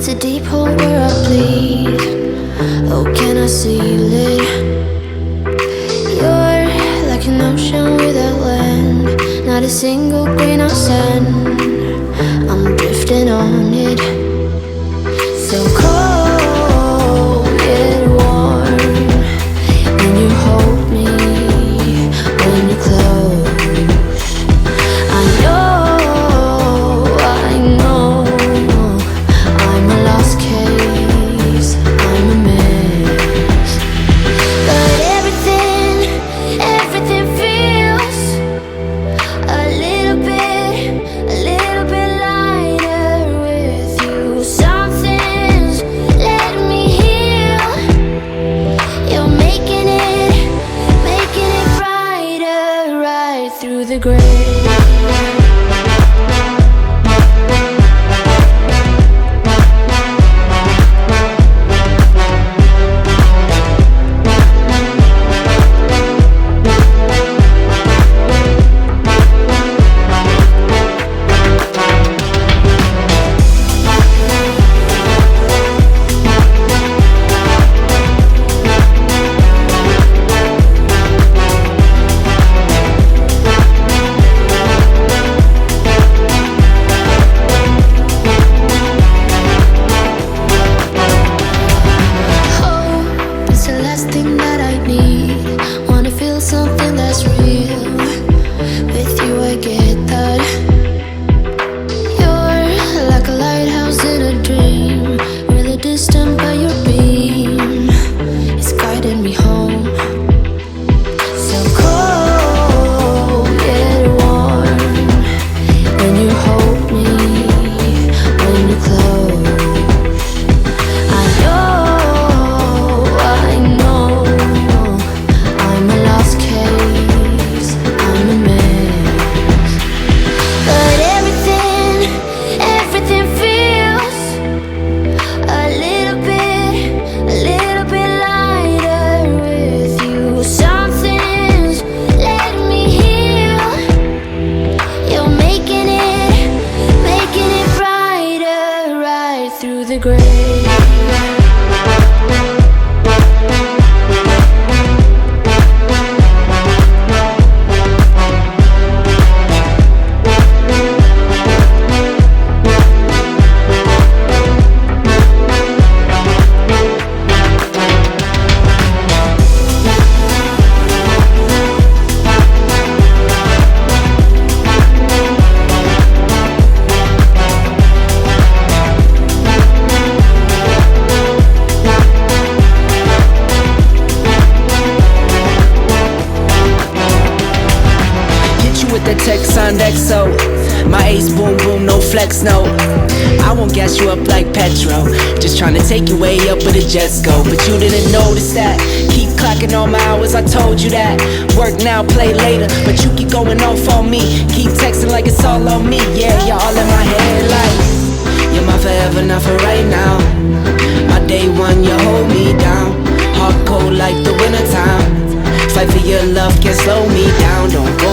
a deep hole where I bleed. Oh, can I seal it? You're like an ocean without land, not a single grain of sand. I'm drifting on it. So cold yet warm when you hold me, when you close. I know I'm a lost case, I'm a mess. But everything feels a little bit lighter with you. Something's letting me heal. You're making it brighter right through the gray. Something that's real. With you I get that. You're like a lighthouse in a dream, really distant but your beam is guiding me home. So cold yet warm when you hold me, when you close. I know I'm a lost case, I'm a mess. But everything feels a little bit lighter with you. Something's letting me heal. You're making it brighter right through the gray. The text on XO, my ace boom boom, no flex, no. I won't gas you up like petrol, just tryna take you way up where the jets go. But you didn't notice that. Keep clocking all my hours, I told you that. Work now, play later, but you keep going off on me. Keep texting like it's all on me. Yeah, you're all in my head like you're my forever, not for right now. My day one, you hold me down. Hard cold like the winter time. Fight for your love, can't slow me down. Don't go